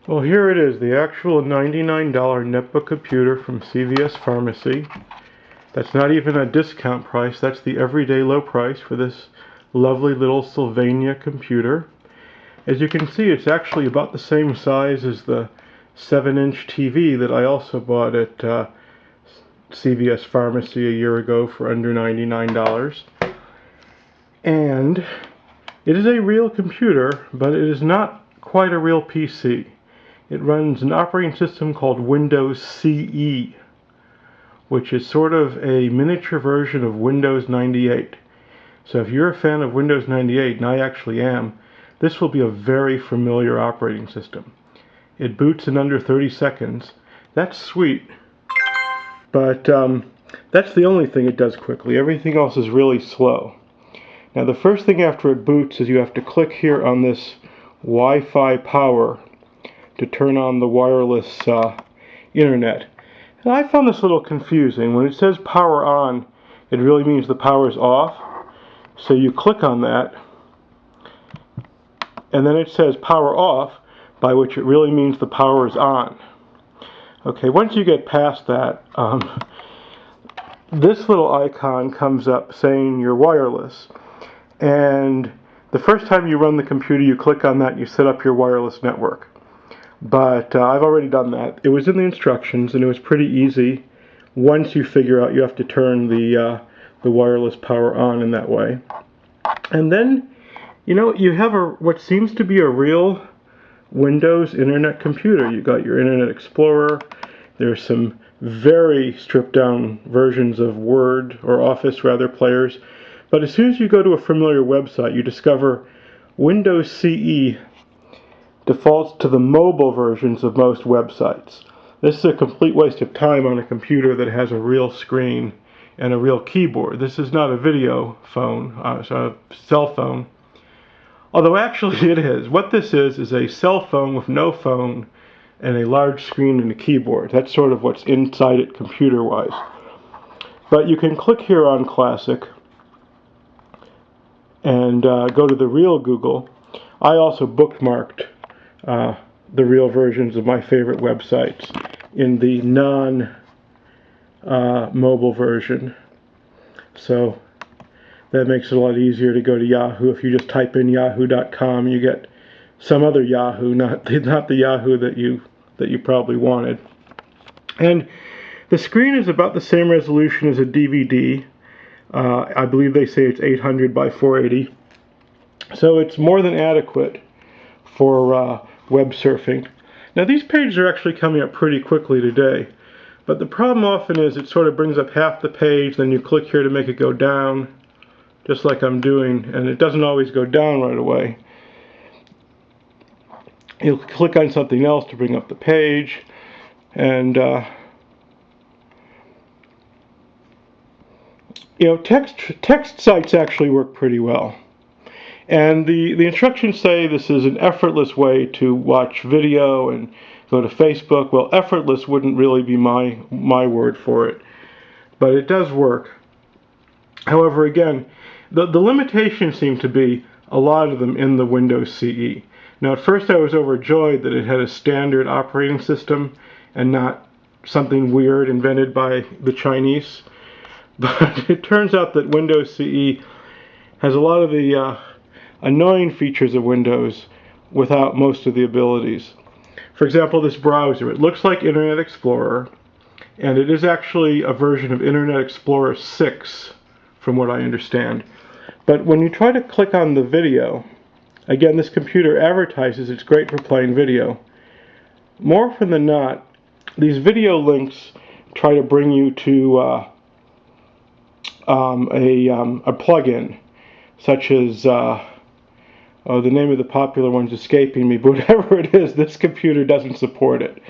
Well, here it is, the actual $99 netbook computer from CVS Pharmacy. That's not even a discount price, that's the everyday low price for this lovely little Sylvania computer. As you can see, it's actually about the same size as the 7-inch TV that I also bought at CVS Pharmacy a year ago for under $99. And it is a real computer, but it is not quite a real PC. It runs an operating system called Windows CE, which is sort of a miniature version of Windows 98. So if you're a fan of Windows 98, and I actually am, this will be a very familiar operating system. It boots in under 30 seconds. That's sweet, but that's the only thing it does quickly. Everything else is really slow. Now the first thing after it boots is you have to click here on this Wi-Fi power to turn on the wireless internet. And I found this a little confusing. When it says power on, it really means the power is off. So you click on that, and then it says power off, by which it really means the power is on. Okay, once you get past that, this little icon comes up saying you're wireless. And the first time you run the computer, you click on that and you set up your wireless network. But I've already done that. It was in the instructions, and it was pretty easy once you figure out you have to turn the wireless power on in that way. And then, you know, you have what seems to be a real Windows Internet computer. You got your Internet Explorer. There's some very stripped down versions of Word, or Office rather, players. But as soon as you go to a familiar website, you discover Windows CE defaults to the mobile versions of most websites. This is a complete waste of time on a computer that has a real screen and a real keyboard. This is not a video phone, it's a cell phone. Although actually it is. What this is a cell phone with no phone and a large screen and a keyboard. That's sort of what's inside it computer-wise. But you can click here on Classic and go to the real Google. I also bookmarked the real versions of my favorite websites in the non-mobile version. So that makes it a lot easier to go to Yahoo. If you just type in yahoo.com, you get some other Yahoo, not the Yahoo that you probably wanted. And the screen is about the same resolution as a DVD. I believe they say it's 800 by 480. So it's more than adequate for web surfing. Now these pages are actually coming up pretty quickly today, but the problem often is it sort of brings up half the page, then you click here to make it go down, just like I'm doing, and it doesn't always go down right away. You'll click on something else to bring up the page, and you know, text sites actually work pretty well. And the instructions say this is an effortless way to watch video and go to Facebook. Well, effortless wouldn't really be my word for it, but it does work. However, again, the limitations seem to be a lot of them in the Windows CE. Now, at first I was overjoyed that it had a standard operating system and not something weird invented by the Chinese. But it turns out that Windows CE has a lot of the annoying features of Windows without most of the abilities. For example, this browser, it looks like Internet Explorer, and it is actually a version of Internet Explorer 6, from what I understand. But when you try to click on the video, again, this computer advertises it's great for playing video. More often than not, these video links try to bring you to a plugin, such as oh, the name of the popular one's escaping me, but whatever it is, this computer doesn't support it.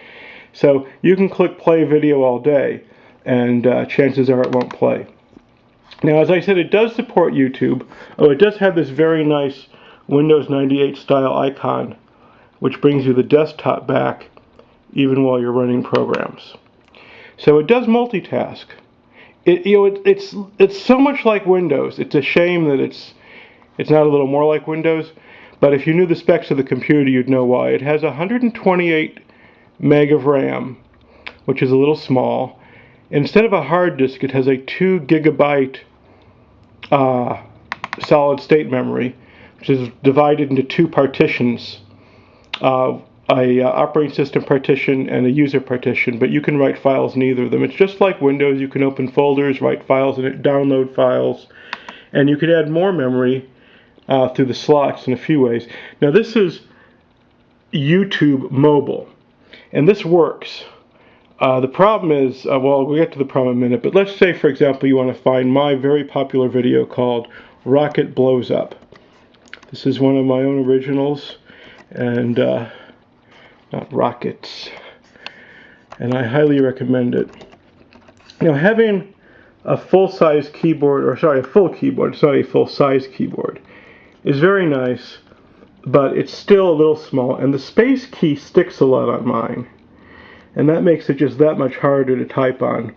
So you can click play video all day, and chances are it won't play. Now, as I said, it does support YouTube. Oh, it does have this very nice Windows 98 style icon, which brings you the desktop back even while you're running programs. So it does multitask. It's so much like Windows. It's a shame that it's not a little more like Windows. but if you knew the specs of the computer, you'd know why. It has 128 meg of RAM, which is a little small. Instead of a hard disk, it has a 2 gigabyte solid state memory, which is divided into two partitions, a operating system partition and a user partition, but you can write files in either of them. It's just like Windows. You can open folders, write files in it, download files, and you can add more memory through the slots in a few ways. Now this is YouTube mobile, and this works. The problem is, well, we'll get to the problem in a minute, but let's say, for example, you want to find my very popular video called Rocket Blows Up. This is one of my own originals, and not rockets, and I highly recommend it. Now, having a full-size keyboard, or sorry, a full keyboard, it's not a full-size keyboard, is very nice, but it's still a little small, and the space key sticks a lot on mine. And that makes it just that much harder to type on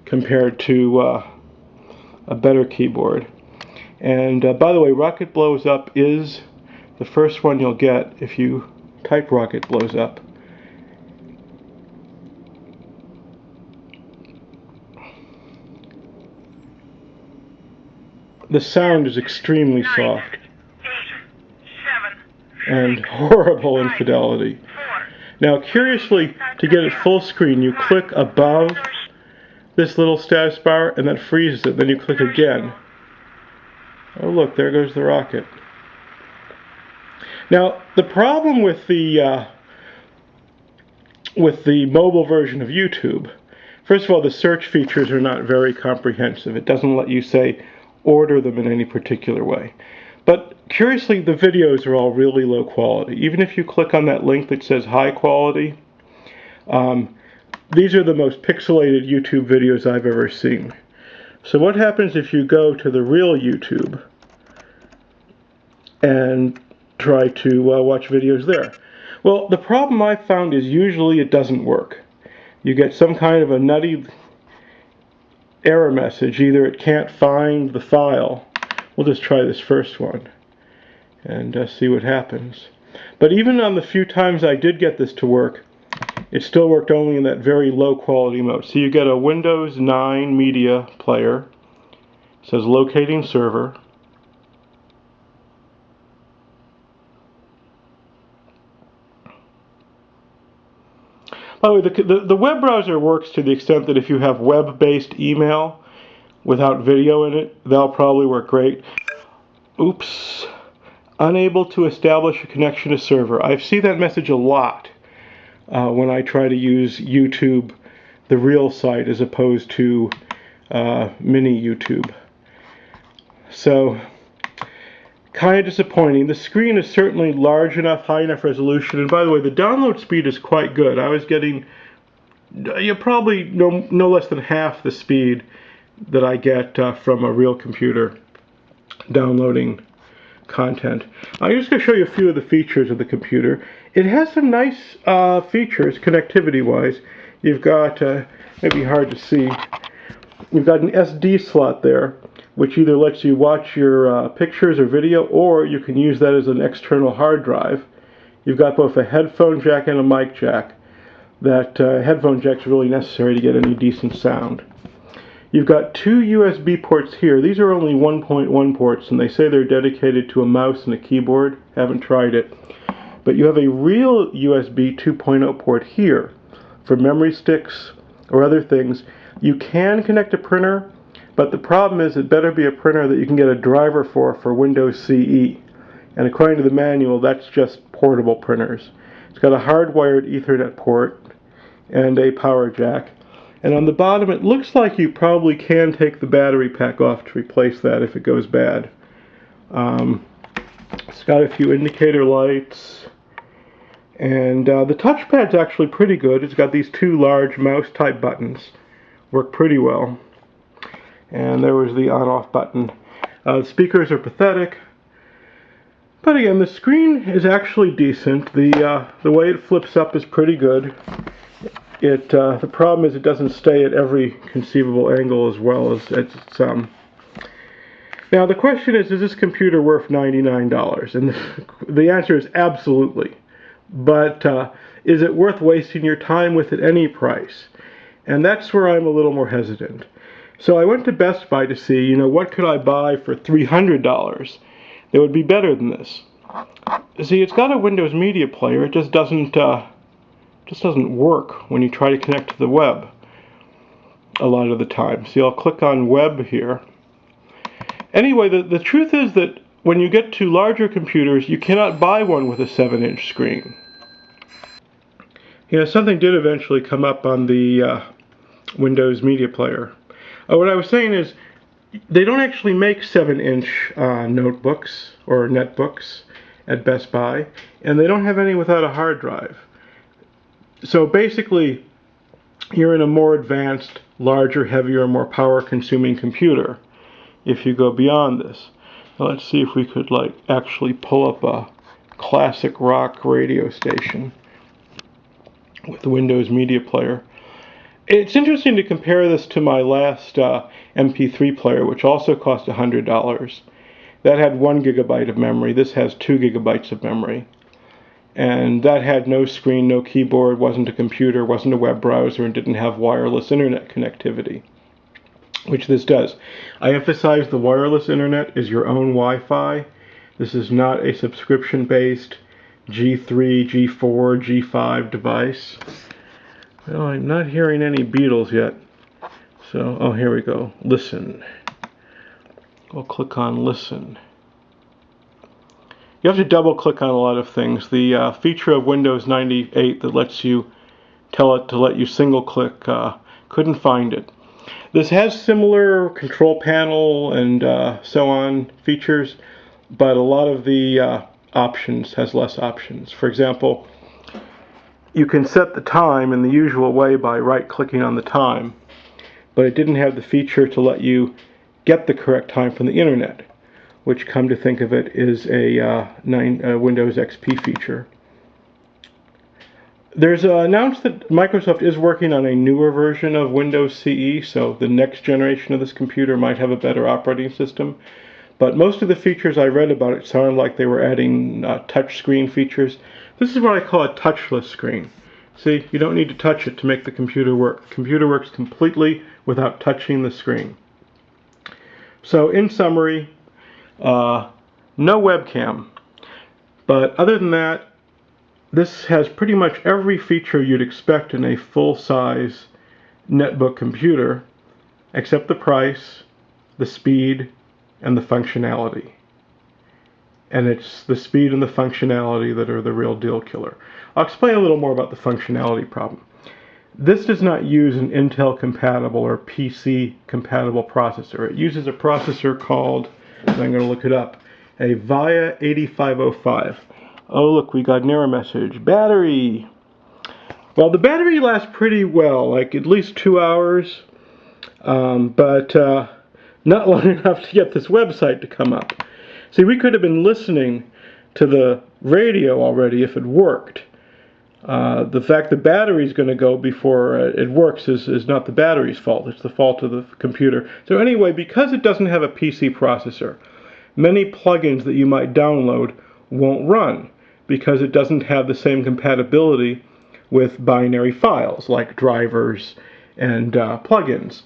compared to a better keyboard. And by the way, Rocket Blows Up is the first one you'll get if you type Rocket Blows Up. The sound is extremely soft and horrible in fidelity. Now, curiously, to get it full screen, you click above this little status bar, and that freezes it. Then you click again. Oh, look, there goes the rocket. Now, the problem with the mobile version of YouTube, first of all, the search features are not very comprehensive. It doesn't let you, say, order them in any particular way. But curiously, the videos are all really low quality. Even if you click on that link that says high quality, these are the most pixelated YouTube videos I've ever seen. So what happens if you go to the real YouTube and try to watch videos there? Well, the problem I've found is usually it doesn't work. You get some kind of a nutty error message. Either it can't find the file. We'll just try this first one and see what happens. But even on the few times I did get this to work, it still worked only in that very low quality mode. So you get a Windows 9 media player. It says locating server. By the way, the web browser works to the extent that if you have web-based email without video in it, that'll probably work great. Oops. Unable to establish a connection to server. I see that message a lot when I try to use YouTube, the real site, as opposed to mini YouTube. So, kind of disappointing. The screen is certainly large enough, high enough resolution, and by the way, the download speed is quite good. I was getting probably no less than half the speed that I get from a real computer downloading content. I'm just going to show you a few of the features of the computer. It has some nice features connectivity-wise. You've got, maybe hard to see, we've got an SD slot there, which either lets you watch your pictures or video, or you can use that as an external hard drive. You've got both a headphone jack and a mic jack. That headphone jack is really necessary to get any decent sound. You've got two USB ports here. These are only 1.1 ports, and they say they're dedicated to a mouse and a keyboard. Haven't tried it. But you have a real USB 2.0 port here for memory sticks or other things. You can connect a printer, but the problem is it better be a printer that you can get a driver for Windows CE. And according to the manual, that's just portable printers. It's got a hardwired Ethernet port and a power jack. And on the bottom, it looks like you probably can take the battery pack off to replace that if it goes bad. It's got a few indicator lights. And the touchpad's actually pretty good. It's got these two large mouse-type buttons. Work pretty well. And there was the on-off button. The speakers are pathetic. But again, the screen is actually decent. The way it flips up is pretty good. The problem is it doesn't stay at every conceivable angle as well as it's Now the question is this computer worth $99? And the answer is absolutely. But is it worth wasting your time with at any price? And that's where I'm a little more hesitant. So I went to Best Buy to see, what could I buy for $300 that would be better than this? See, it's got a Windows Media Player. It just doesn't work when you try to connect to the web a lot of the time. See, I'll click on Web here. Anyway, the truth is that when you get to larger computers, you cannot buy one with a 7-inch screen. Something did eventually come up on the Windows Media Player. What I was saying is, they don't actually make 7-inch notebooks or netbooks at Best Buy, and they don't have any without a hard drive. So basically, you're in a more advanced, larger, heavier, more power-consuming computer if you go beyond this. Now let's see if we could actually pull up a classic rock radio station with the Windows Media Player. It's interesting to compare this to my last MP3 player, which also cost $100. That had 1 gigabyte of memory. This has 2 gigabytes of memory. And that had no screen, no keyboard, wasn't a computer, wasn't a web browser, and didn't have wireless internet connectivity, which this does. I emphasize the wireless internet is your own Wi-Fi. This is not a subscription-based G3, G4, G5 device. Well, I'm not hearing any Beatles yet. So, oh, here we go. Listen. We'll click on Listen. You have to double-click on a lot of things. The feature of Windows 98 that lets you tell it to let you single-click, couldn't find it. This has similar control panel and so on features, but a lot of the options has less options. For example, you can set the time in the usual way by right-clicking on the time, but it didn't have the feature to let you get the correct time from the internet, which, come to think of it, is a Windows XP feature. There's announced that Microsoft is working on a newer version of Windows CE, so the next generation of this computer might have a better operating system. But most of the features I read about it sounded like they were adding touch screen features. This is what I call a touchless screen. See, you don't need to touch it to make the computer work. The computer works completely without touching the screen. So in summary, no webcam. But other than that, this has pretty much every feature you'd expect in a full-size netbook computer, except the price, the speed, and the functionality. And it's the speed and the functionality that are the real deal killer. I'll explain a little more about the functionality problem. This does not use an Intel-compatible or PC-compatible processor. It uses a processor called, and I'm going to look it up, a VIA 8505. Oh, look, we got an error message. Battery! Well, the battery lasts pretty well, like at least 2 hours, but not long enough to get this website to come up. See, we could have been listening to the radio already if it worked. The fact the battery's going to go before it works is not the battery's fault. It's the fault of the computer. So anyway, because it doesn't have a PC processor, many plugins that you might download won't run because it doesn't have the same compatibility with binary files like drivers and plugins.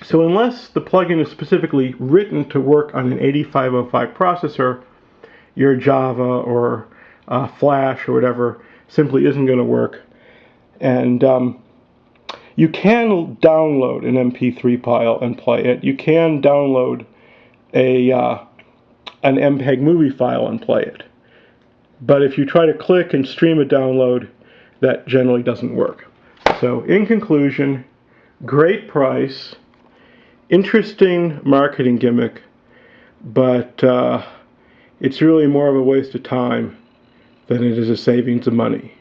So unless the plugin is specifically written to work on an 8505 processor, your Java or Flash or whatever simply isn't going to work. And you can download an MP3 file and play it. You can download an MPEG movie file and play it. But if you try to click and stream a download, that generally doesn't work. So in conclusion, great price, interesting marketing gimmick, but it's really more of a waste of time than it is a savings of money.